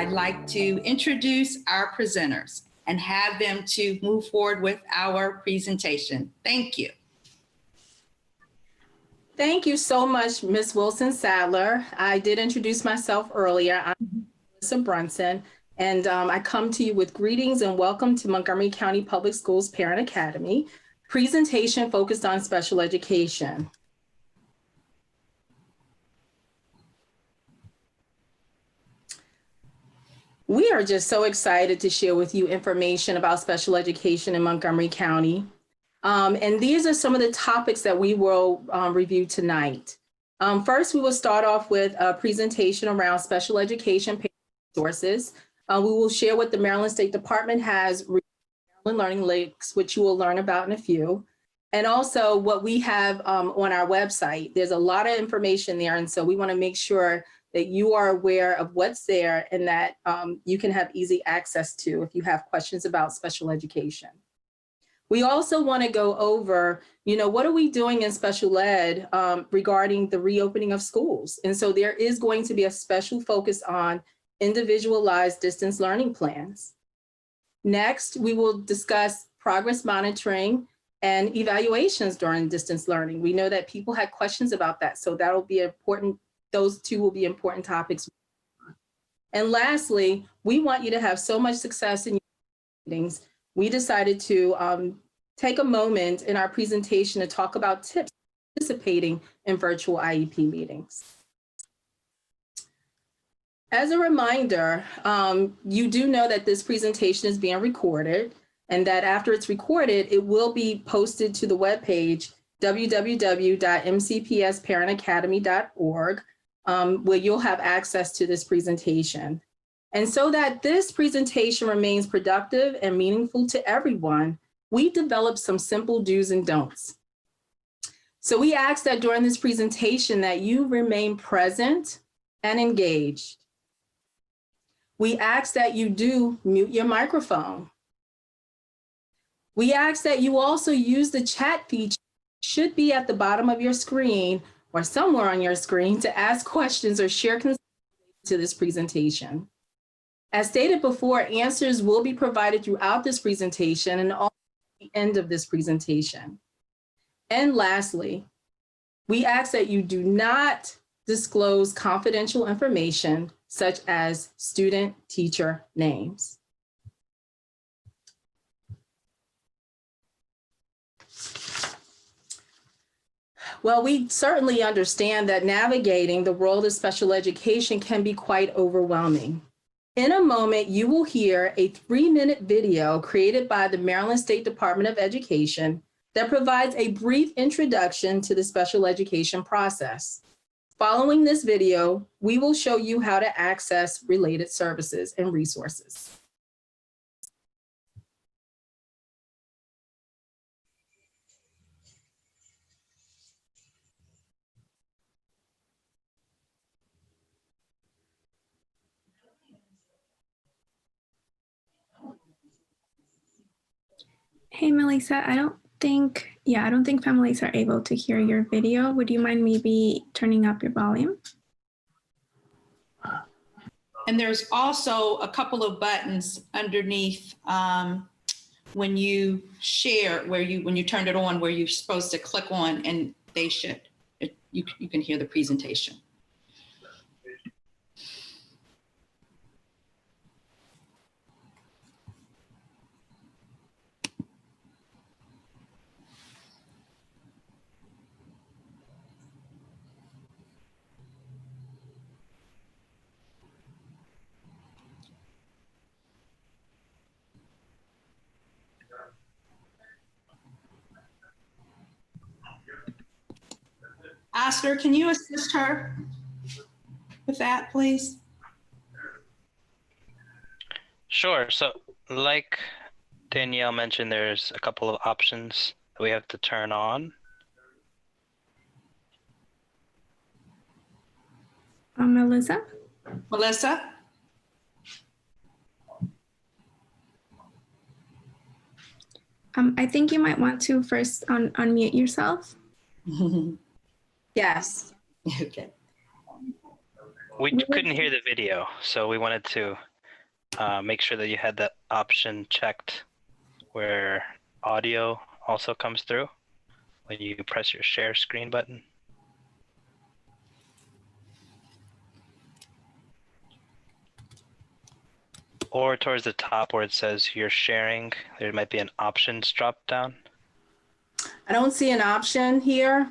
I'd like to introduce our presenters and have them to move forward with our presentation. Thank you. Thank you so much, Ms. Wilson-Sadler. I did introduce myself earlier. I'm Melissa Brunson, and I come to you with greetings and welcome to Montgomery County Public Schools Parent Academy, presentation focused on special education. We are just so excited to share with you information about special education in Montgomery County. And these are some of the topics that we will review tonight. First, we will start off with a presentation around special education resources. We will share what the Maryland State Department has, Maryland Learning Links, which you will learn about in a few. And also what we have on our website. There's a lot of information there. And so we want to make sure that you are aware of what's there and that you can have easy access to if you have questions about special education. We also want to go over, what are we doing in special ed regarding the reopening of schools? And so there is going to be a special focus on individualized distance learning plans. Next, we will discuss progress monitoring and evaluations during distance learning. We know that people had questions about that, so that'll be important. Those two will be important topics. And lastly, we want you to have so much success in your meetings. We decided to take a moment in our presentation to talk about tips for participating in virtual IEP meetings. As a reminder, you do know that this presentation is being recorded and that after it's recorded, it will be posted to the webpage www.mcpsparentacademy.org, where you'll have access to this presentation. And so that this presentation remains productive and meaningful to everyone, we developed some simple do's and don'ts. So we ask that during this presentation that you remain present and engaged. We ask that you do mute your microphone. We ask that you also use the chat feature, should be at the bottom of your screen or somewhere on your screen, to ask questions or share concerns to this presentation. As stated before, answers will be provided throughout this presentation and also at the end of this presentation. And lastly, we ask that you do not disclose confidential information such as student teacher names. Well, we certainly understand that navigating the world of special education can be quite overwhelming. In a moment, you will hear a 3-minute video created by the Maryland State Department of Education that provides a brief introduction to the special education process. Following this video, we will show you how to access related services and resources. Hey, Melissa, I don't think families are able to hear your video. Would you mind maybe turning up your volume? And there's also a couple of buttons underneath when you share, when you turn it on, where you're supposed to click on, and you can hear the presentation. Oscar, can you assist her with that, please? Sure. So like Danielle mentioned, there's a couple of options that we have to turn on. Melissa? Melissa? I think you might want to first unmute yourself. Yes. Okay. We couldn't hear the video, so we wanted to make sure that you had that option checked where audio also comes through when you press your share screen button. Or towards the top where it says you're sharing, there might be an options drop down. I don't see an option here.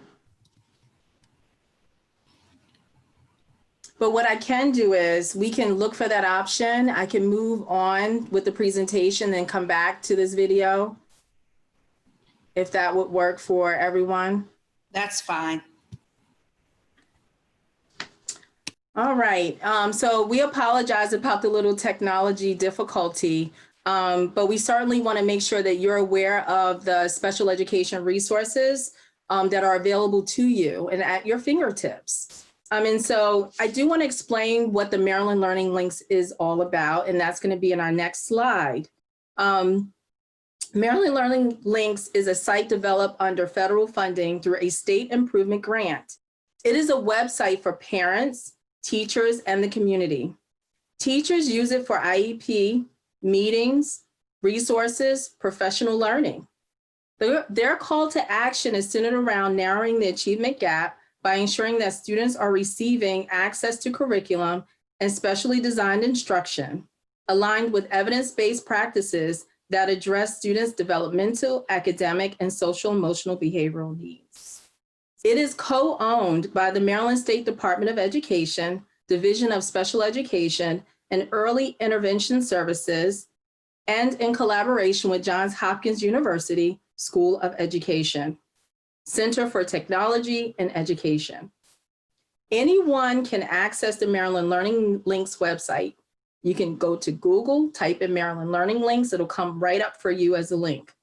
But what I can do is we can look for that option. I can move on with the presentation and come back to this video, if that would work for everyone. That's fine. All right, so we apologize about the little technology difficulty, but we certainly want to make sure that you're aware of the special education resources that are available to you and at your fingertips. And so I do want to explain what the Maryland Learning Links is all about, and that's going to be in our next slide. Maryland Learning Links is a site developed under federal funding through a state improvement grant. It is a website for parents, teachers, and the community. Teachers use it for IEP, meetings, resources, professional learning. Their call to action is centered around narrowing the achievement gap by ensuring that students are receiving access to curriculum and specially designed instruction, aligned with evidence-based practices that address students' developmental, academic, and social emotional behavioral needs. It is co-owned by the Maryland State Department of Education, Division of Special Education and Early Intervention Services, and in collaboration with Johns Hopkins University School of Education, Center for Technology and Education. Anyone can access the Maryland Learning Links website. You can go to Google, type in Maryland Learning Links, it'll come right up for you as a link.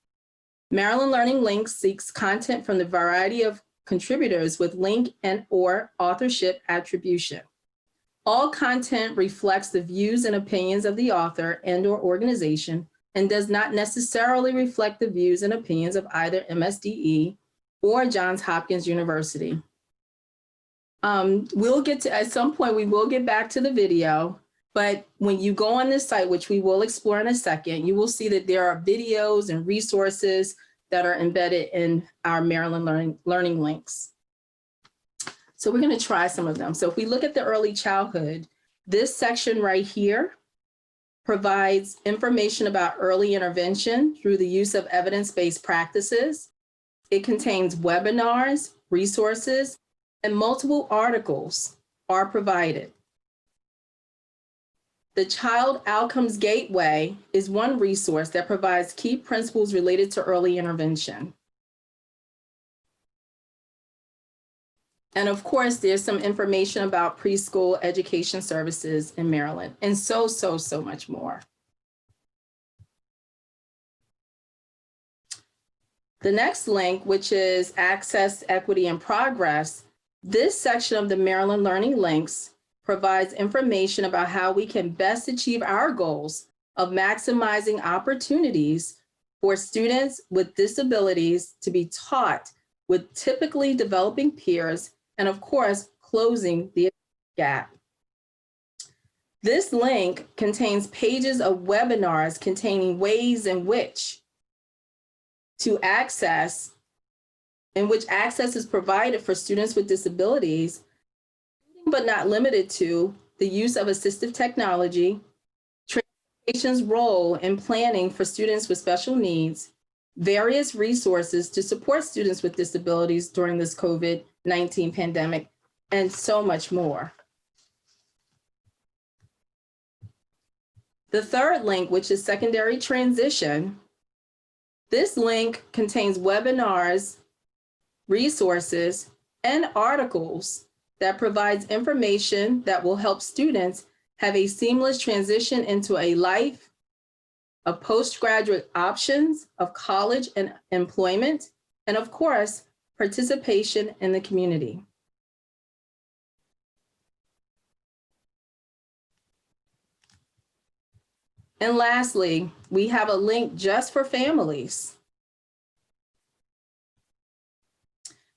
Maryland Learning Links seeks content from the variety of contributors with link and or authorship attribution. All content reflects the views and opinions of the author and or organization and does not necessarily reflect the views and opinions of either MSDE or Johns Hopkins University. We'll get to, at some point, we will get back to the video, but when you go on this site, which we will explore in a second, you will see that there are videos and resources that are embedded in our Maryland Learning Links. So we're going to try some of them. So if we look at the early childhood, this section right here provides information about early intervention through the use of evidence-based practices. It contains webinars, resources, and multiple articles are provided. The Child Outcomes Gateway is one resource that provides key principles related to early intervention. And of course, there's some information about preschool education services in Maryland and so much more. The next link, which is Access, Equity, and Progress, this section of the Maryland Learning Links provides information about how we can best achieve our goals of maximizing opportunities for students with disabilities to be taught with typically developing peers, and of course, closing the gap. This link contains pages of webinars containing ways in which to access, in which access is provided for students with disabilities, but not limited to the use of assistive technology, transportation's role in planning for students with special needs, various resources to support students with disabilities during this COVID-19 pandemic, and so much more. The third link, which is secondary transition, this link contains webinars, resources, and articles that provides information that will help students have a seamless transition into a life of postgraduate options, of college and employment, and of course, participation in the community. And lastly, we have a link just for families.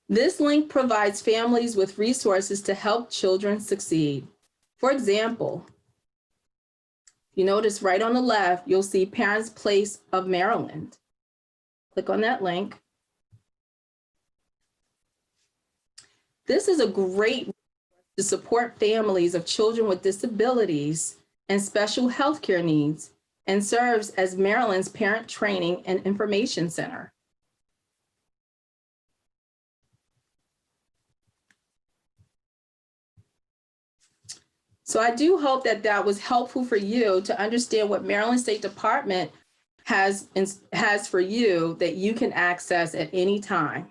This link provides families with resources to help children succeed. For example, you notice right on the left, you'll see Parents Place of Maryland. Click on that link. This is a great to support families of children with disabilities and special healthcare needs, and serves as Maryland's Parent Training and Information Center. So I do hope that that was helpful for you to understand what Maryland State Department has for you that you can access at any time.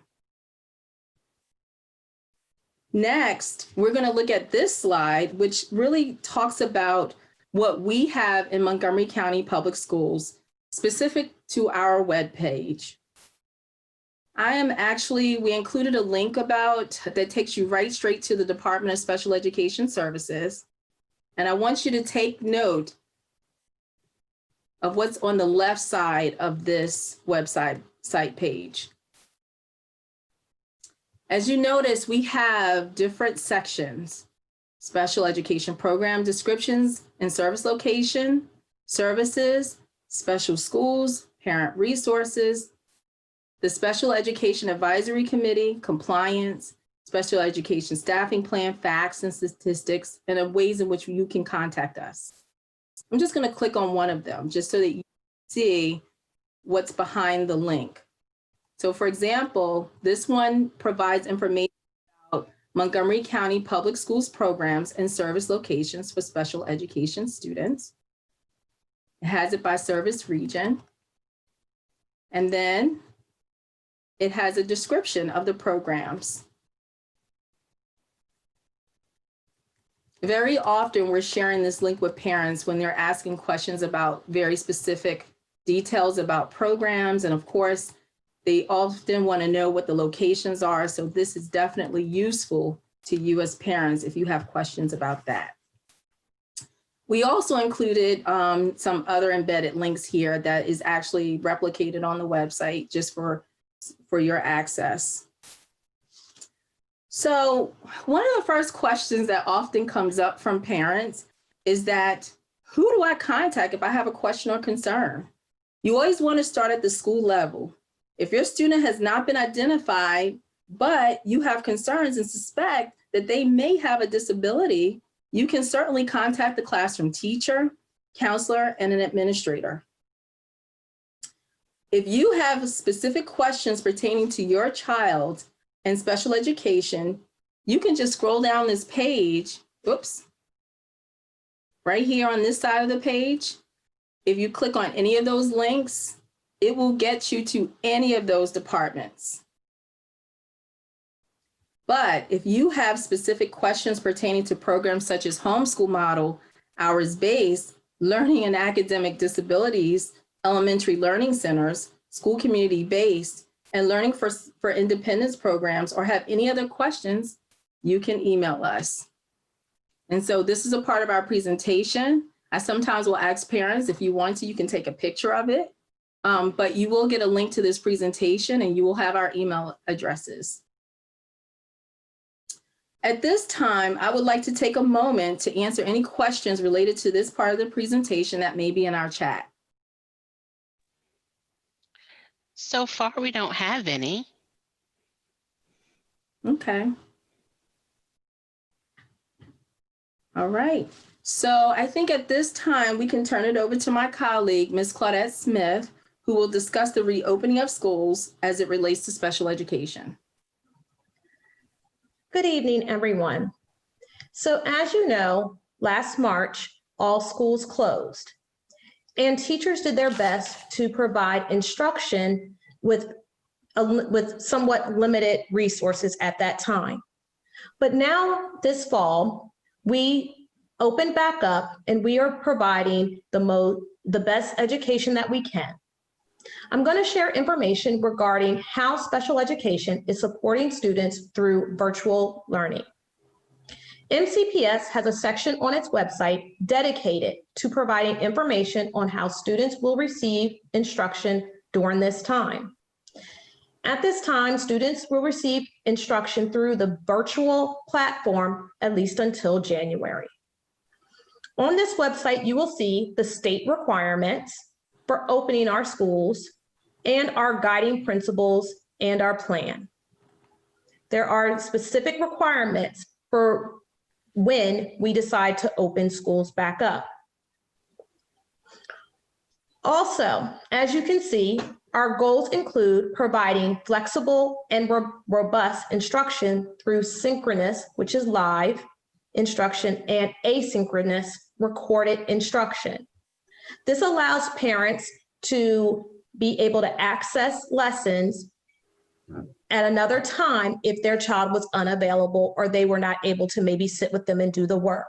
Next, we're going to look at this slide, which really talks about what we have in Montgomery County Public Schools, specific to our webpage. We included a link that takes you right straight to the Department of Special Education Services. And I want you to take note of what's on the left side of this site page. As you notice, we have different sections: special education program descriptions and service location, services, special schools, parent resources, the Special Education Advisory Committee, compliance, special education staffing plan, facts and statistics, and the ways in which you can contact us. I'm just going to click on one of them just so that you see what's behind the link. So for example, this one provides information about Montgomery County Public Schools programs and service locations for special education students. It has it by service region. And then it has a description of the programs. Very often we're sharing this link with parents when they're asking questions about very specific details about programs. And of course, they often want to know what the locations are. So this is definitely useful to you as parents if you have questions about that. We also included some other embedded links here that is actually replicated on the website just for your access. So one of the first questions that often comes up from parents is that, who do I contact if I have a question or concern? You always want to start at the school level. If your student has not been identified, but you have concerns and suspect that they may have a disability, you can certainly contact the classroom teacher, counselor, and an administrator. If you have specific questions pertaining to your child and special education, you can just scroll down this page, right here on this side of the page. If you click on any of those links, it will get you to any of those departments. But if you have specific questions pertaining to programs such as homeschool model, hours-based, learning and academic disabilities, elementary learning centers, school community-based, and learning for independence programs, or have any other questions, you can email us. And so this is a part of our presentation. I sometimes will ask parents, if you want to, you can take a picture of it. But you will get a link to this presentation and you will have our email addresses. At this time, I would like to take a moment to answer any questions related to this part of the presentation that may be in our chat. So far, we don't have any. Okay. All right. So I think at this time, we can turn it over to my colleague, Ms. Claudette Smith, who will discuss the reopening of schools as it relates to special education. Good evening, everyone. So as you know, last March, all schools closed, and teachers did their best to provide instruction with somewhat limited resources at that time. But now this fall, we opened back up and we are providing the best education that we can. I'm going to share information regarding how special education is supporting students through virtual learning. MCPS has a section on its website dedicated to providing information on how students will receive instruction during this time. At this time, students will receive instruction through the virtual platform at least until January. On this website, you will see the state requirements for opening our schools and our guiding principles and our plan. There are specific requirements for when we decide to open schools back up. Also, as you can see, our goals include providing flexible and robust instruction through synchronous, which is live instruction, and asynchronous recorded instruction. This allows parents to be able to access lessons at another time if their child was unavailable or they were not able to maybe sit with them and do the work.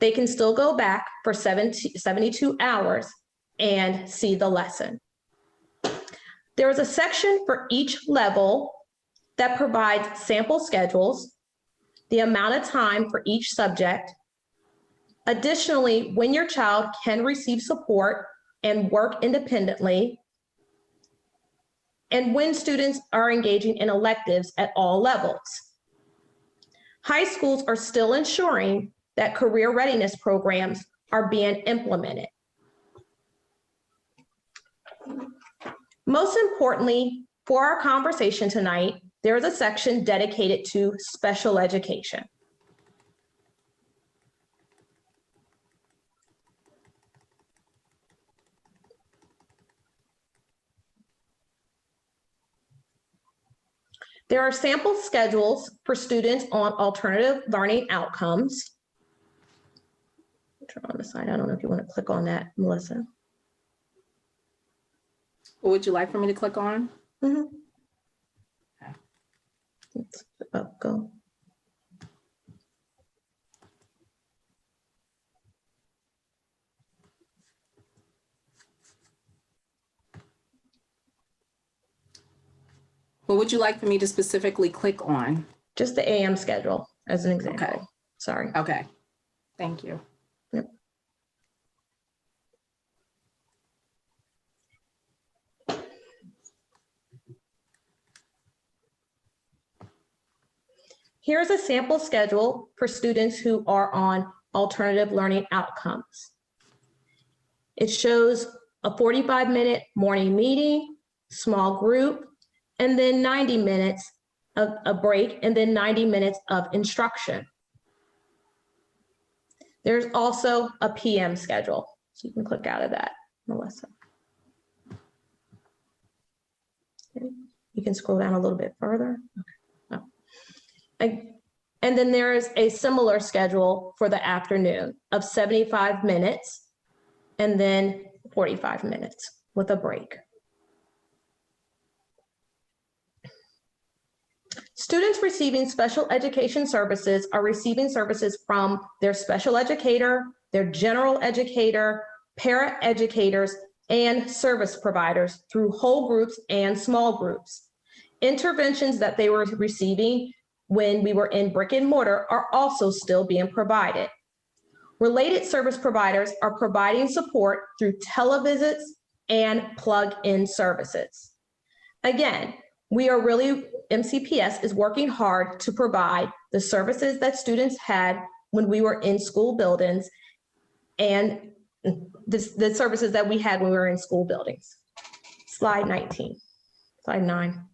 They can still go back for 72 hours and see the lesson. There is a section for each level that provides sample schedules, the amount of time for each subject. Additionally, when your child can receive support and work independently, and when students are engaging in electives at all levels. High schools are still ensuring that career readiness programs are being implemented. Most importantly, for our conversation tonight, there is a section dedicated to special education. There are sample schedules for students on alternative learning outcomes. Turn on the side. I don't know if you want to click on that, Melissa. What would you like for me to click on? Mm-hmm. Let's go. What would you like for me to specifically click on? Just the AM schedule as an example. Okay. Sorry. Okay, thank you. Yep. Here's a sample schedule for students who are on alternative learning outcomes. It shows a 45-minute morning meeting, small group, and then 90 minutes of a break, and then 90 minutes of instruction. There's also a PM schedule, so you can click out of that, Melissa. Okay. You can scroll down a little bit further. Okay. Oh. And then there is a similar schedule for the afternoon of 75 minutes and then 45 minutes with a break. Students receiving special education services are receiving services from their special educator, their general educator, para-educators, and service providers through whole groups and small groups. Interventions that they were receiving when we were in brick and mortar are also still being provided. Related service providers are providing support through televisits and plug-in services. Again, MCPS is working hard to provide the services that students had when we were in school buildings and the services that we had when we were in school buildings. Slide 19, slide 9.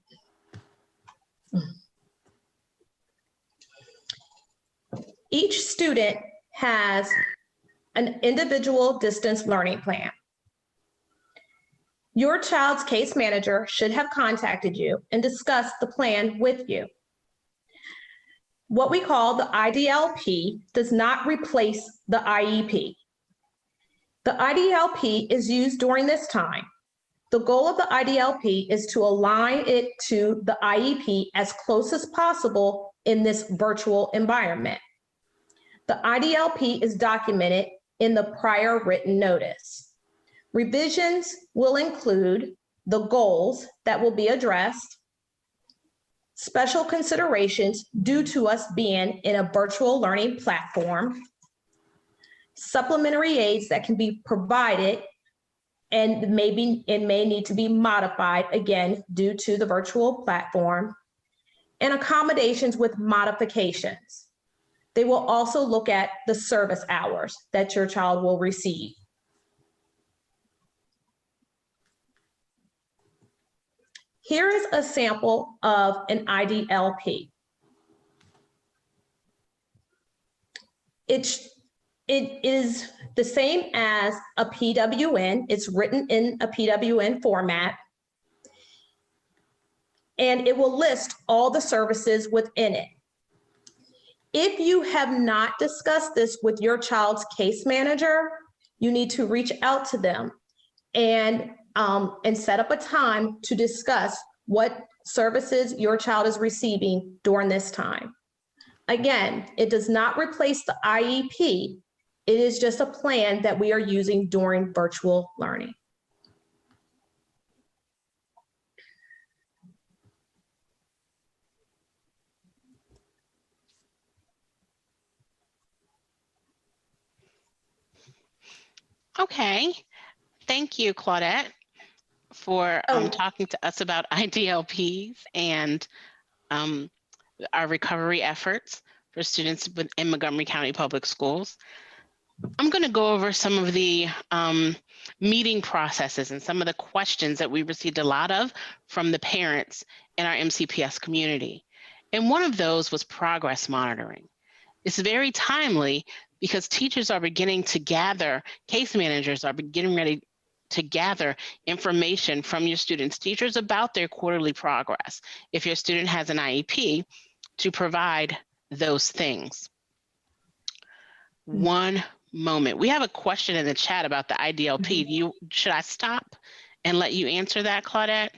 Each student has an individual distance learning plan. Your child's case manager should have contacted you and discussed the plan with you. What we call the IDLP does not replace the IEP. The IDLP is used during this time. The goal of the IDLP is to align it to the IEP as close as possible in this virtual environment. The IDLP is documented in the prior written notice. Revisions will include the goals that will be addressed, special considerations due to us being in a virtual learning platform, supplementary aids that can be provided and maybe it may need to be modified again due to the virtual platform, and accommodations with modifications. They will also look at the service hours that your child will receive. Here is a sample of an IDLP. It is the same as a PWN. It's written in a PWN format, and it will list all the services within it. If you have not discussed this with your child's case manager, you need to reach out to them and set up a time to discuss what services your child is receiving during this time. Again, it does not replace the IEP. It is just a plan that we are using during virtual learning. Okay, thank you, Claudette, for talking to us about IDLPs and our recovery efforts for students in Montgomery County Public Schools. I'm going to go over some of the meeting processes and some of the questions that we received a lot of from the parents in our MCPS community. And one of those was progress monitoring. It's very timely because teachers are beginning to gather, case managers are getting ready to gather information from your students' teachers about their quarterly progress. If your student has an IEP, to provide those things. One moment. We have a question in the chat about the IDLP. Should I stop and let you answer that, Claudette?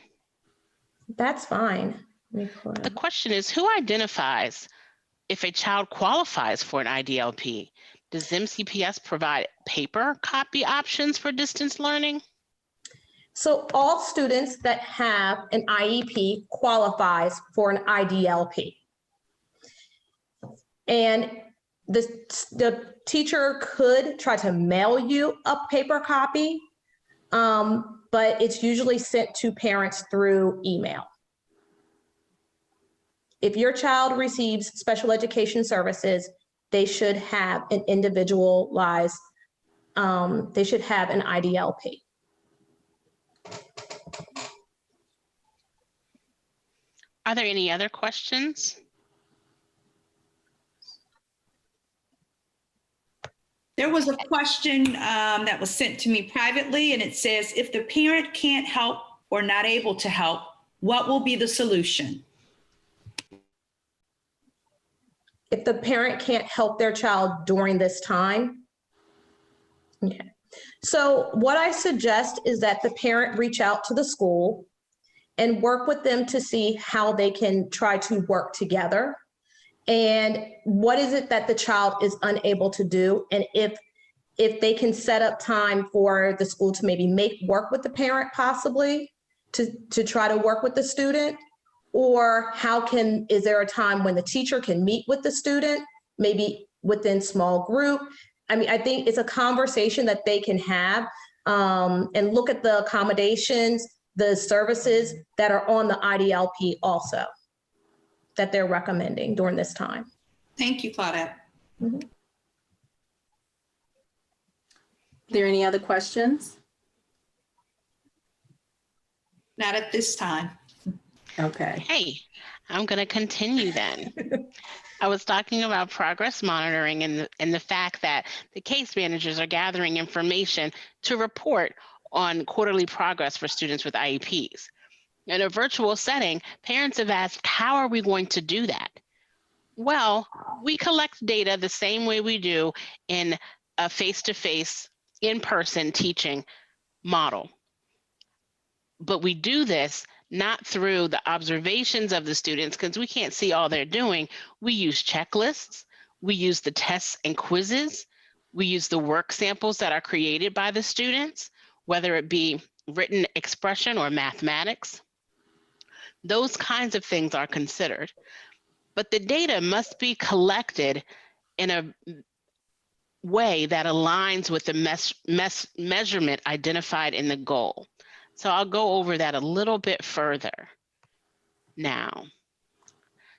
That's fine. The question is, who identifies if a child qualifies for an IDLP? Does MCPS provide paper copy options for distance learning? So all students that have an IEP qualifies for an IDLP. And the teacher could try to mail you a paper copy, but it's usually sent to parents through email. If your child receives special education services, they should have an individualized, they should have an IDLP. Are there any other questions? There was a question that was sent to me privately, and it says, if the parent can't help or not able to help, what will be the solution? If the parent can't help their child during this time. Okay. So what I suggest is that the parent reach out to the school and work with them to see how they can try to work together. And what is it that the child is unable to do? And if they can set up time for the school to maybe work with the parent possibly to try to work with the student, or is there a time when the teacher can meet with the student, maybe within small group? I mean, I think it's a conversation that they can have and look at the accommodations, the services that are on the IDLP also that they're recommending during this time. Thank you, Claudette. Are there any other questions? Not at this time. Okay. Hey, I'm going to continue then. I was talking about progress monitoring and the fact that the case managers are gathering information to report on quarterly progress for students with IEPs. In a virtual setting, parents have asked, how are we going to do that? Well, we collect data the same way we do in a face-to-face, in-person teaching model. But we do this not through the observations of the students, because we can't see all they're doing. We use checklists, we use the tests and quizzes, we use the work samples that are created by the students, whether it be written expression or mathematics. Those kinds of things are considered. But the data must be collected in a way that aligns with the measurement identified in the goal. So I'll go over that a little bit further now.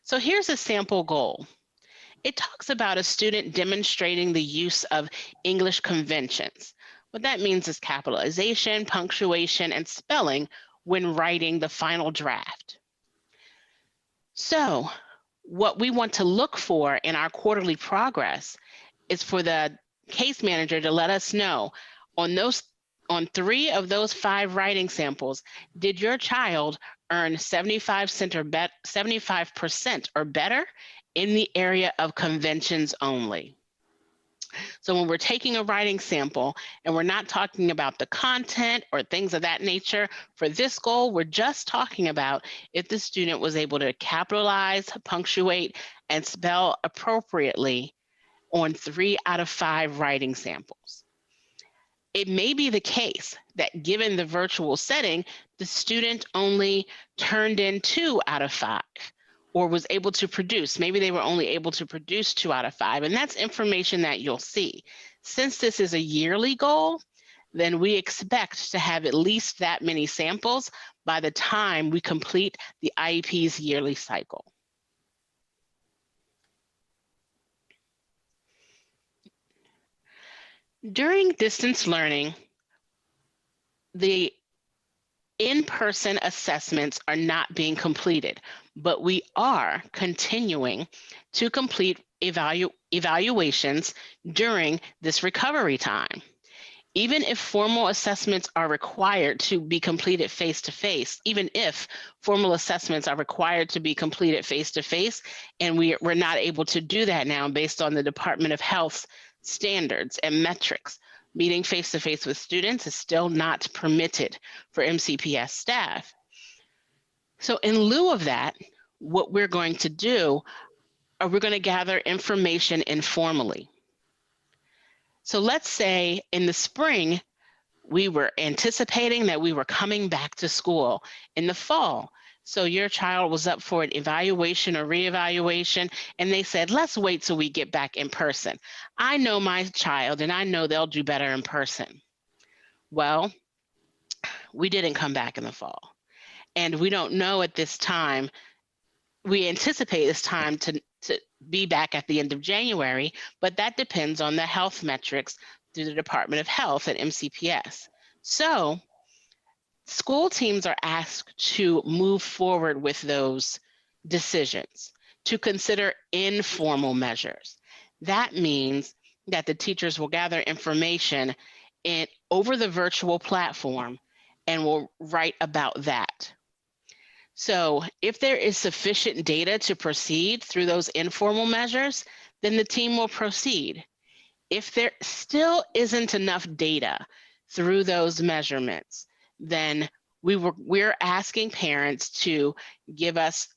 So here's a sample goal. it talks about a student demonstrating the use of English conventions. What that means is capitalization, punctuation, and spelling when writing the final draft. So what we want to look for in our quarterly progress is for the case manager to let us know on 3 of those 5 writing samples, did your child earn 75% or better in the area of conventions only? So when we're taking a writing sample and we're not talking about the content or things of that nature, for this goal, we're just talking about if the student was able to capitalize, punctuate, and spell appropriately on 3 out of 5 writing samples. It may be the case that given the virtual setting, the student only turned in 2 out of 5 or was able to produce. Maybe they were only able to produce 2 out of 5, and that's information that you'll see. Since this is a yearly goal, then we expect to have at least that many samples by the time we complete the IEP's yearly cycle. During distance learning, the in-person assessments are not being completed, but we are continuing to complete evaluations during this recovery time. Even if formal assessments are required to be completed face-to-face, and we're not able to do that now based on the Department of Health's standards and metrics, meeting face-to-face with students is still not permitted for MCPS staff. So in lieu of that, what we're going to do, we're going to gather information informally. So let's say in the spring, we were anticipating that we were coming back to school in the fall. So your child was up for an evaluation or reevaluation, and they said, let's wait till we get back in person. I know my child, and I know they'll do better in person. Well, we didn't come back in the fall. And we don't know at this time, we anticipate this time to be back at the end of January, but that depends on the health metrics through the Department of Health and MCPS. So school teams are asked to move forward with those decisions, to consider informal measures. That means that the teachers will gather information over the virtual platform and will write about that. So if there is sufficient data to proceed through those informal measures, then the team will proceed. If there still isn't enough data through those measurements, then we're asking parents to give us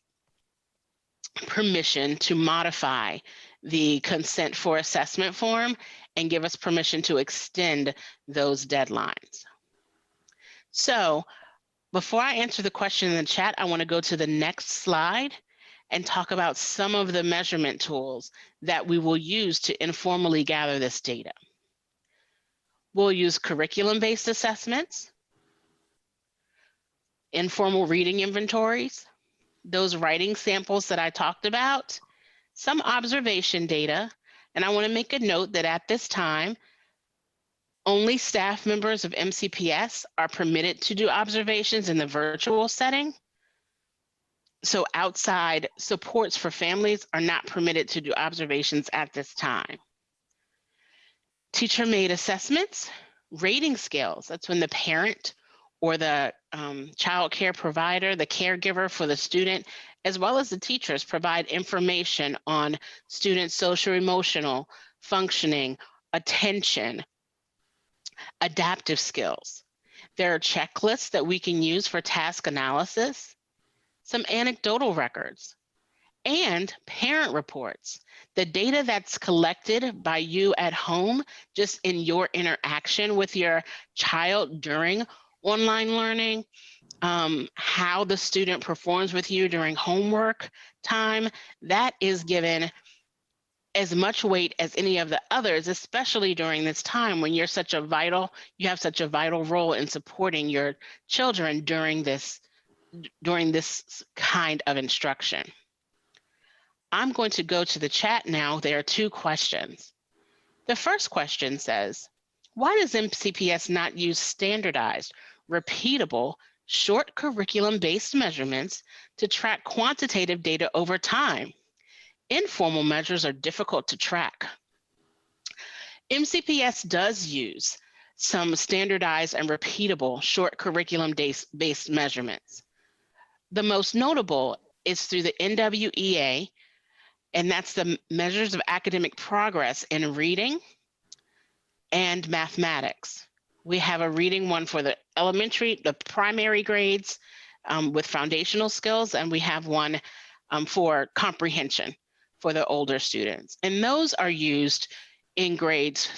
permission to modify the consent for assessment form and give us permission to extend those deadlines. So before I answer the question in the chat, I want to go to the next slide and talk about some of the measurement tools that we will use to informally gather this data. We'll use curriculum-based assessments, informal reading inventories, those writing samples that I talked about, some observation data, and I want to make a note that at this time, only staff members of MCPS are permitted to do observations in the virtual setting. So outside supports for families are not permitted to do observations at this time. Teacher-made assessments, rating scales. That's when the parent or the child care provider, the caregiver for the student, as well as the teachers provide information on students' social emotional functioning, attention, adaptive skills. There are checklists that we can use for task analysis, some anecdotal records, and parent reports. The data that's collected by you at home, just in your interaction with your child during online learning, how the student performs with you during homework time, that is given as much weight as any of the others, especially during this time when you have such a vital role in supporting your children during this kind of instruction. I'm going to go to the chat now. There are 2 questions. The first question says, why does MCPS not use standardized, repeatable, short curriculum-based measurements to track quantitative data over time? Informal measures are difficult to track. MCPS does use some standardized and repeatable short curriculum-based measurements. The most notable is through the NWEA, and that's the measures of academic progress in reading and mathematics. We have a reading one for the primary grades with foundational skills, and we have one for comprehension for the older students. And those are used in grades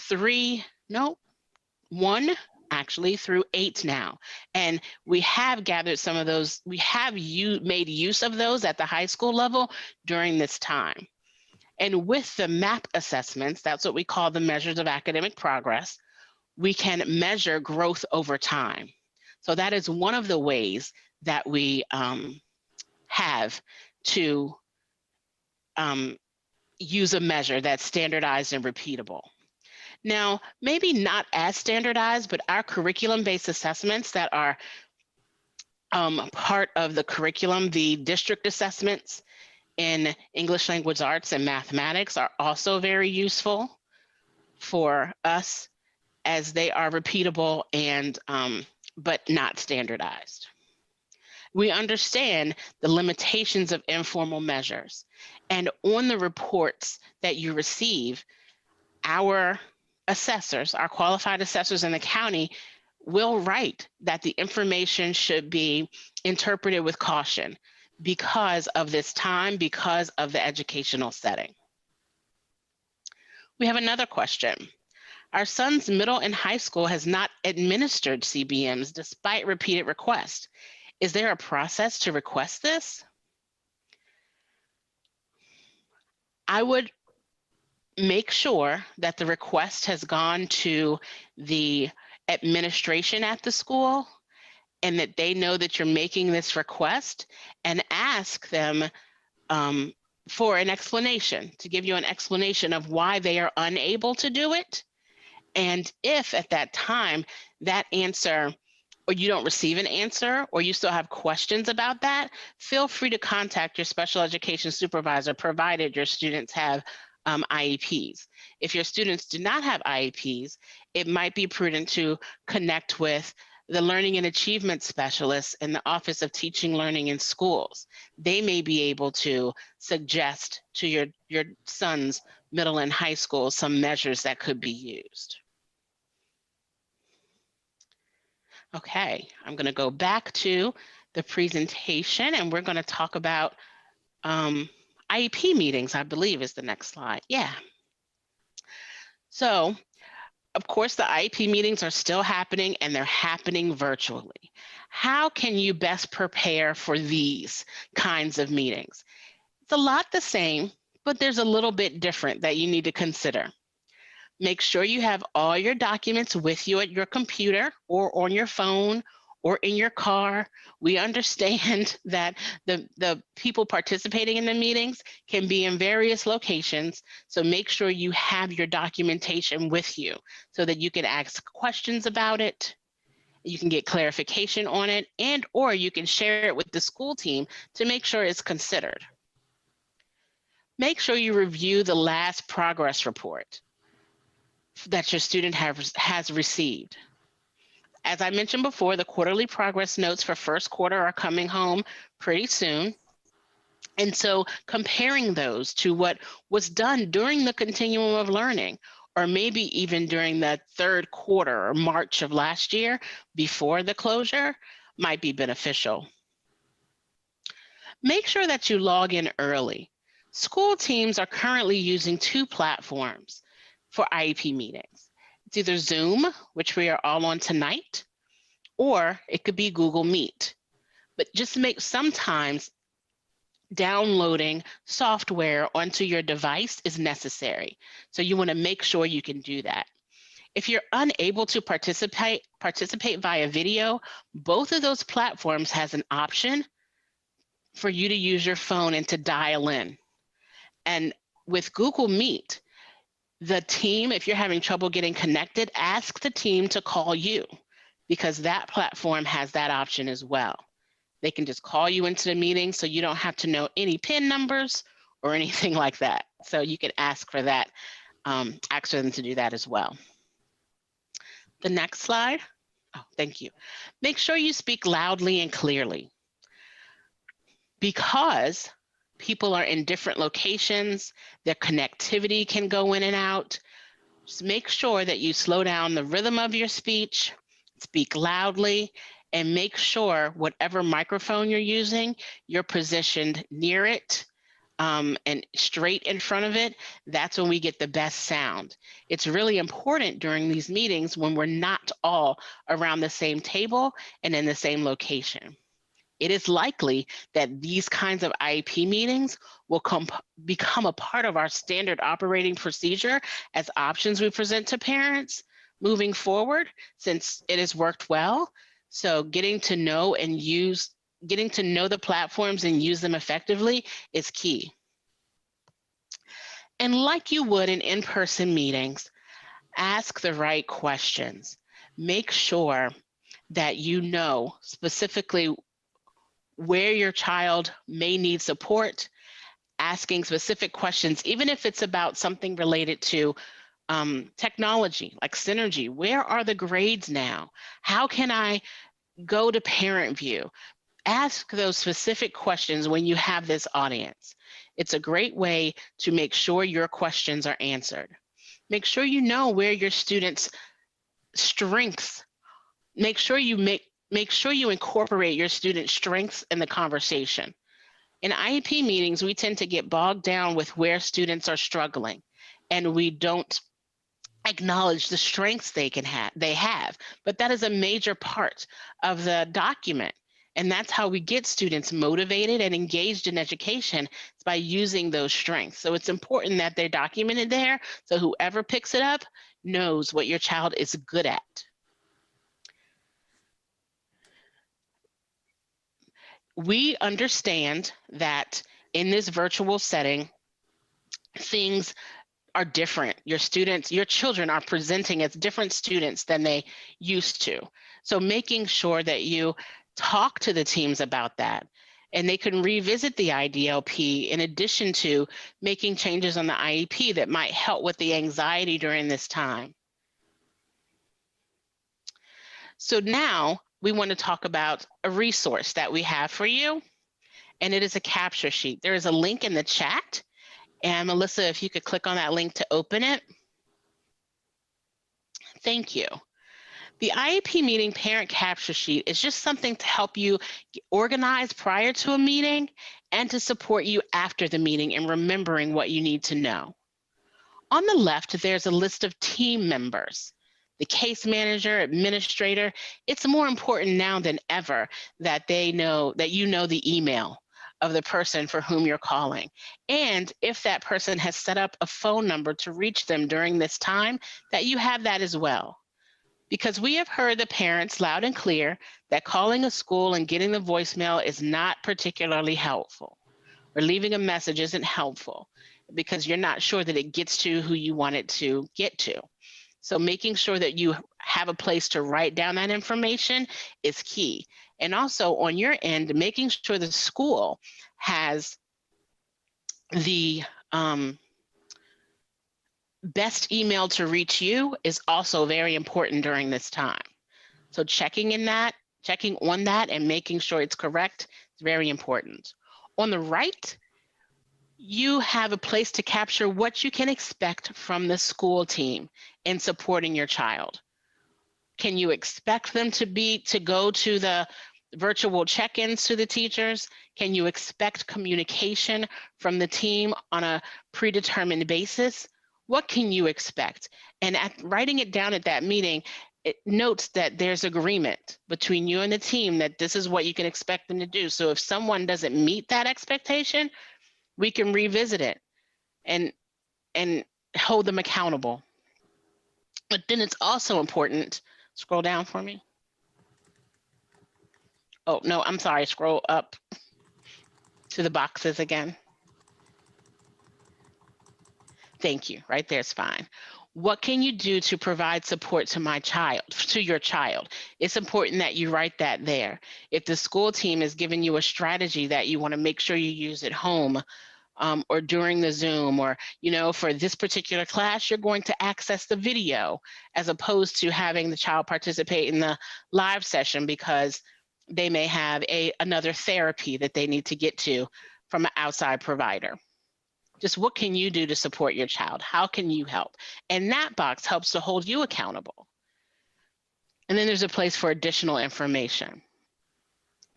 1 actually through 8 now. And we have gathered some of those, we have made use of those at the high school level during this time. And with the MAP assessments, that's what we call the measures of academic progress, we can measure growth over time. So that is one of the ways that we have to use a measure that's standardized and repeatable. Now, maybe not as standardized, but our curriculum-based assessments that are part of the curriculum, the district assessments in English language arts and mathematics are also very useful for us as they are repeatable and but not standardized. We understand the limitations of informal measures, and on the reports that you receive, our assessors, our qualified assessors in the county will write that the information should be interpreted with caution because of this time, because of the educational setting. We have another question. Our son's middle and high school has not administered CBMs despite repeated requests. Is there a process to request this? I would make sure that the request has gone to the administration at the school and that they know that you're making this request, and ask them for an explanation, to give you an explanation of why they are unable to do it. And if at that time that answer, or you don't receive an answer, or you still have questions about that, feel free to contact your special education supervisor, provided your students have IEPs. If your students do not have IEPs, it might be prudent to connect with the Learning and Achievement Specialists in the Office of Teaching, Learning in Schools. They may be able to suggest to your son's middle and high school some measures that could be used. Okay, I'm going to go back to the presentation, and we're going to talk about IEP meetings, I believe is the next slide. Yeah. So, of course, the IEP meetings are still happening, and they're happening virtually. How can you best prepare for these kinds of meetings? It's a lot the same, but there's a little bit different that you need to consider. Make sure you have all your documents with you at your computer or on your phone or in your car. We understand that the people participating in the meetings can be in various locations, so make sure you have your documentation with you so that you can ask questions about it, you can get clarification on it, and or you can share it with the school team to make sure it's considered. Make sure you review the last progress report that your student has received. As I mentioned before, the quarterly progress notes for first quarter are coming home pretty soon. And so comparing those to what was done during the continuum of learning, or maybe even during the third quarter or March of last year before the closure, might be beneficial. Make sure that you log in early. School teams are currently using 2 platforms for IEP meetings. It's either Zoom, which we are all on tonight, or it could be Google Meet. But just sometimes downloading software onto your device is necessary. So you want to make sure you can do that. If you're unable to participate via video, both of those platforms has an option for you to use your phone and to dial in. And with Google Meet, the team, if you're having trouble getting connected, ask the team to call you, because that platform has that option as well. They can just call you into the meeting, so you don't have to know any PIN numbers or anything like that. So you can ask for that, ask for them to do that as well. The next slide. Oh, thank you. Make sure you speak loudly and clearly, because people are in different locations, their connectivity can go in and out. Just make sure that you slow down the rhythm of your speech, speak loudly, and make sure whatever microphone you're using, you're positioned near it and straight in front of it. That's when we get the best sound. It's really important during these meetings when we're not all around the same table and in the same location. It is likely that these kinds of IEP meetings will become a part of our standard operating procedure as options we present to parents moving forward, since it has worked well. So getting to know the platforms and use them effectively is key. And like you would in in-person meetings, ask the right questions. Make sure that you know specifically where your child may need support, asking specific questions, even if it's about something related to technology, like Synergy. Where are the grades now? How can I go to parent view? Ask those specific questions when you have this audience. It's a great way to make sure your questions are answered. Make sure you know where your students' strengths. Make sure you incorporate your students' strengths in the conversation. In IEP meetings, we tend to get bogged down with where students are struggling, and we don't acknowledge the strengths they have. But that is a major part of the document. And that's how we get students motivated and engaged in education, is by using those strengths. So it's important that they're documented there, so whoever picks it up knows what your child is good at. We understand that in this virtual setting, things are different. Your children are presenting as different students than they used to. So making sure that you talk to the teams about that, and they can revisit the IDLP in addition to making changes on the IEP that might help with the anxiety during this time. So now we want to talk about a resource that we have for you, and it is a capture sheet. There is a link in the chat, and Melissa, if you could click on that link to open it. Thank you. The IEP meeting parent capture sheet is just something to help you organize prior to a meeting and to support you after the meeting in remembering what you need to know. On the left, there's a list of team members. The case manager, administrator. It's more important now than ever that you know the email of the person for whom you're calling. And if that person has set up a phone number to reach them during this time, that you have that as well. Because we have heard the parents loud and clear that calling a school and getting the voicemail is not particularly helpful, or leaving a message isn't helpful because you're not sure that it gets to who you want it to get to. So making sure that you have a place to write down that information is key. And also on your end, making sure the school has the best email to reach you is also very important during this time. So checking on that and making sure it's correct is very important. On the right, you have a place to capture what you can expect from the school team in supporting your child. Can you expect them to go to the virtual check-ins to the teachers? Can you expect communication from the team on a predetermined basis? What can you expect? And writing it down at that meeting, it notes that there's agreement between you and the team that this is what you can expect them to do. So if someone doesn't meet that expectation, we can revisit it and hold them accountable. But then it's also important, scroll down for me. Oh, no, I'm sorry, scroll up to the boxes again. Thank you. Right there's fine. What can you do to provide support to my child, to your child? It's important that you write that there. If the school team is giving you a strategy that you want to make sure you use at home, or during the Zoom, or, for this particular class, you're going to access the video as opposed to having the child participate in the live session because they may have another therapy that they need to get to from an outside provider. Just what can you do to support your child? How can you help? And that box helps to hold you accountable. And then there's a place for additional information.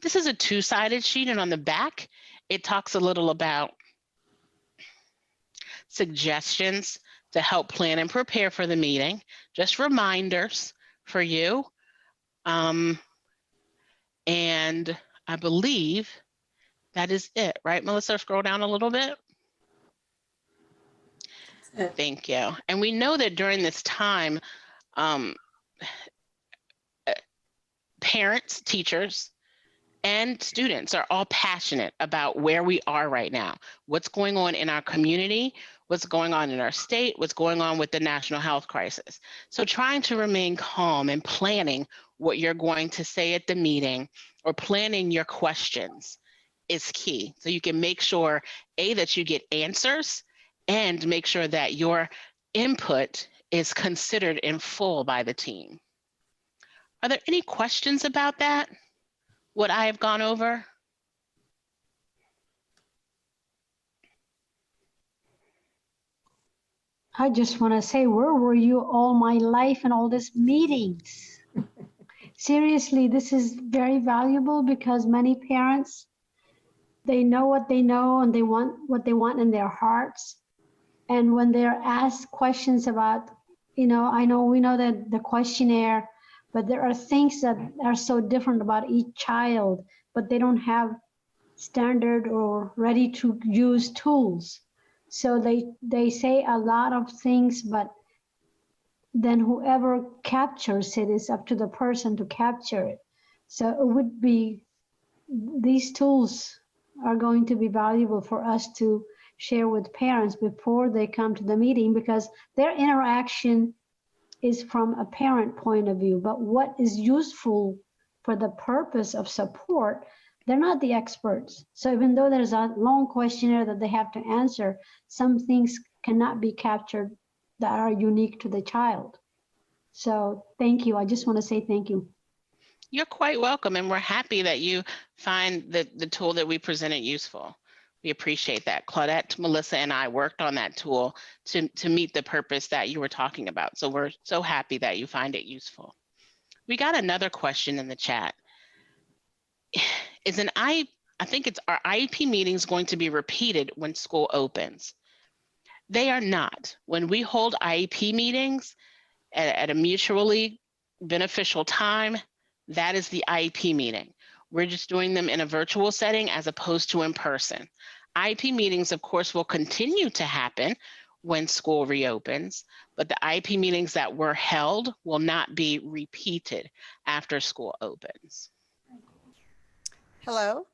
This is a two-sided sheet, and on the back, it talks a little about suggestions to help plan and prepare for the meeting, just reminders for you. And I believe that is it, right, Melissa? Scroll down a little bit. Thank you. And we know that during this time, parents, teachers, and students are all passionate about where we are right now, what's going on in our community, what's going on in our state, what's going on with the national health crisis. So trying to remain calm and planning what you're going to say at the meeting or planning your questions is key. So you can make sure, that you get answers and make sure that your input is considered in full by the team. Are there any questions about that? What I have gone over? I just want to say, where were you all my life and all these meetings? Seriously, this is very valuable because many parents, they know what they know and they want what they want in their hearts. And when they're asked questions about, we know that the questionnaire, but there are things that are so different about each child, but they don't have standard or ready to use tools. So they say a lot of things, but then whoever captures it is up to the person to capture it. So it would be, these tools are going to be valuable for us to share with parents before they come to the meeting, because their interaction is from a parent point of view, but what is useful for the purpose of support, they're not the experts. So even though there's a long questionnaire that they have to answer, some things cannot be captured that are unique to the child. So thank you. I just want to say thank you. You're quite welcome, and we're happy that you find the tool that we presented useful. We appreciate that. Claudette, Melissa, and I worked on that tool to meet the purpose that you were talking about. So we're so happy that you find it useful. We got another question in the chat. I think it's, our IEP meetings going to be repeated when school opens? They are not. When we hold IEP meetings at a mutually beneficial time, that is the IEP meeting. We're just doing them in a virtual setting as opposed to in person. IEP meetings, of course, will continue to happen when school reopens, but the IEP meetings that were held will not be repeated after school opens. Hello.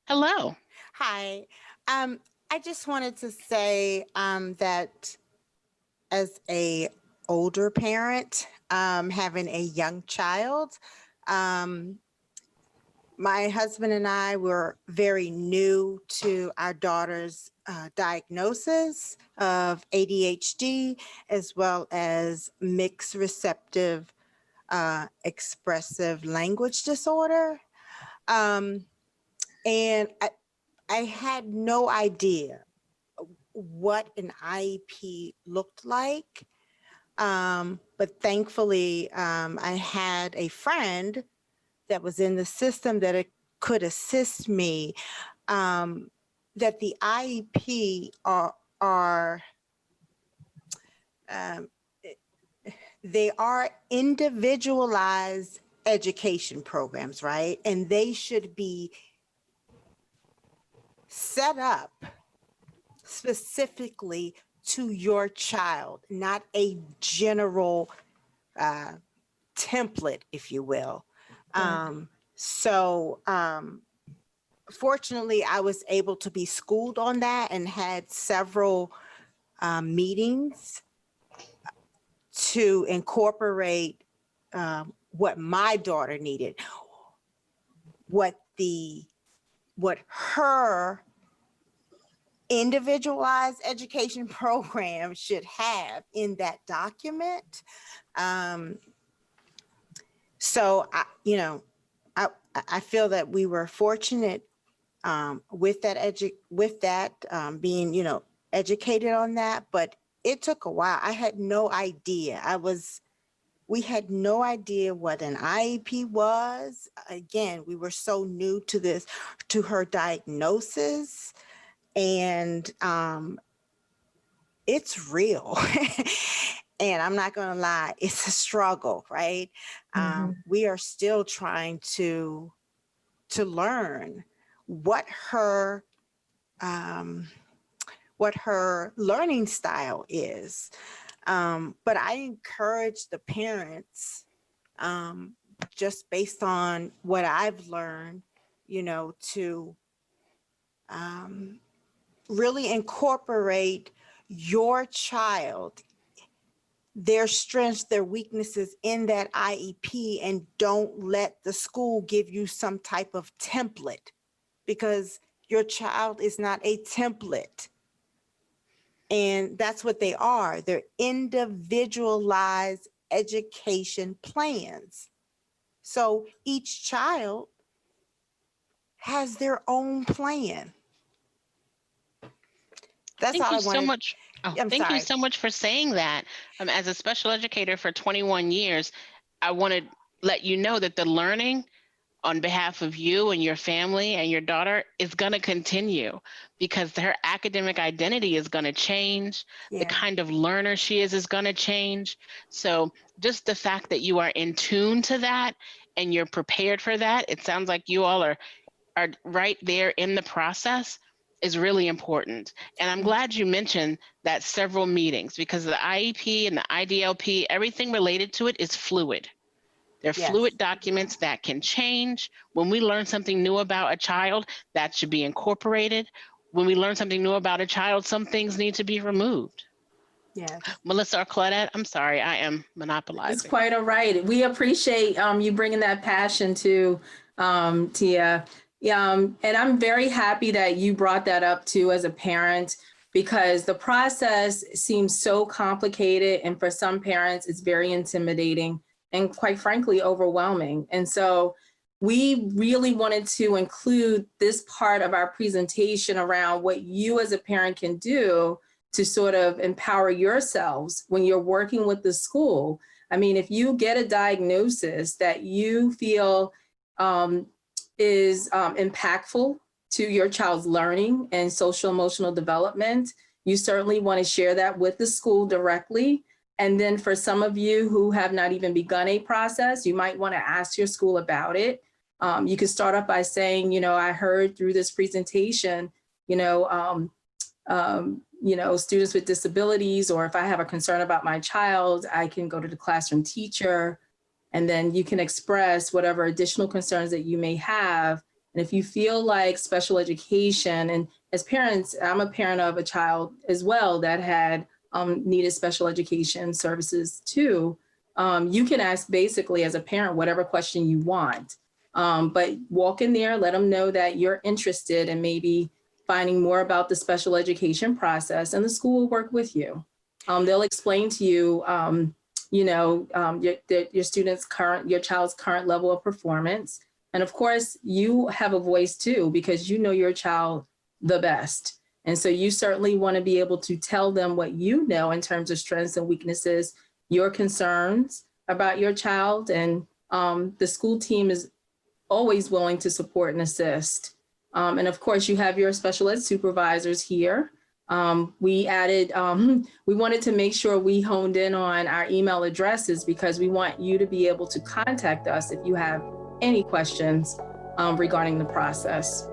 Hello. Hi. I just wanted to say that as a older parent, having a young child, my husband and I were very new to our daughter's diagnosis of ADHD, as well as mixed receptive expressive language disorder. And I had no idea what an IEP looked like. But thankfully, I had a friend that was in the system that it could assist me, that the IEP they are individualized education programs, right? And they should be set up specifically to your child, not a general template, if you will. Fortunately, I was able to be schooled on that and had several meetings to incorporate what my daughter needed, what her individualized education program should have in that document. So I feel that we were fortunate with that being educated on that, but it took a while. I had no idea. We had no idea what an IEP was. Again, we were so new to her diagnosis, and it's real. And I'm not going to lie, it's a struggle, right? We are still trying to learn what her learning style is. But I encourage the parents, just based on what I've learned, to really incorporate your child, their strengths, their weaknesses in that IEP, and don't let the school give you some type of template, because your child is not a template. And that's what they are. They're individualized education plans. So each child has their own plan. That's all I wanted. Thank you so much. Thank you so much for saying that. As a special educator for 21 years, I want to let you know that the learning on behalf of you and your family and your daughter is going to continue, because her academic identity is going to change. Yeah. The kind of learner she is going to change. So just the fact that you are in tune to that and you're prepared for that, it sounds like you all are right there in the process, is really important. And I'm glad you mentioned that several meetings, because the IEP and the IDLP, everything related to it is fluid. They're fluid documents that can change. When we learn something new about a child, that should be incorporated. When we learn something new about a child, some things need to be removed. Yes. Melissa or Claudette, I'm sorry, I am monopolizing. It's quite all right. We appreciate you bringing that passion to Tia. And I'm very happy that you brought that up too as a parent, because the process seems so complicated, and for some parents, it's very intimidating and quite frankly, overwhelming. And so we really wanted to include this part of our presentation around what you as a parent can do to sort of empower yourselves when you're working with the school. I mean, if you get a diagnosis that you feel is impactful to your child's learning and social emotional development, you certainly want to share that with the school directly. And then for some of you who have not even begun a process, you might want to ask your school about it. You can start off by saying, I heard through this presentation, students with disabilities, or if I have a concern about my child, I can go to the classroom teacher, and then you can express whatever additional concerns that you may have. And if you feel like special education, and as parents, I'm a parent of a child as well that had needed special education services too, you can ask basically as a parent whatever question you want. But walk in there, let them know that you're interested in maybe finding more about the special education process, and the school will work with you. They'll explain to you, your child's current level of performance. And of course, you have a voice too, because you know your child the best. And so you certainly want to be able to tell them what you know in terms of strengths and weaknesses, your concerns about your child. And the school team is always willing to support and assist. And of course, you have your special ed supervisors here. We wanted to make sure we honed in on our email addresses, because we want you to be able to contact us if you have any questions regarding the process.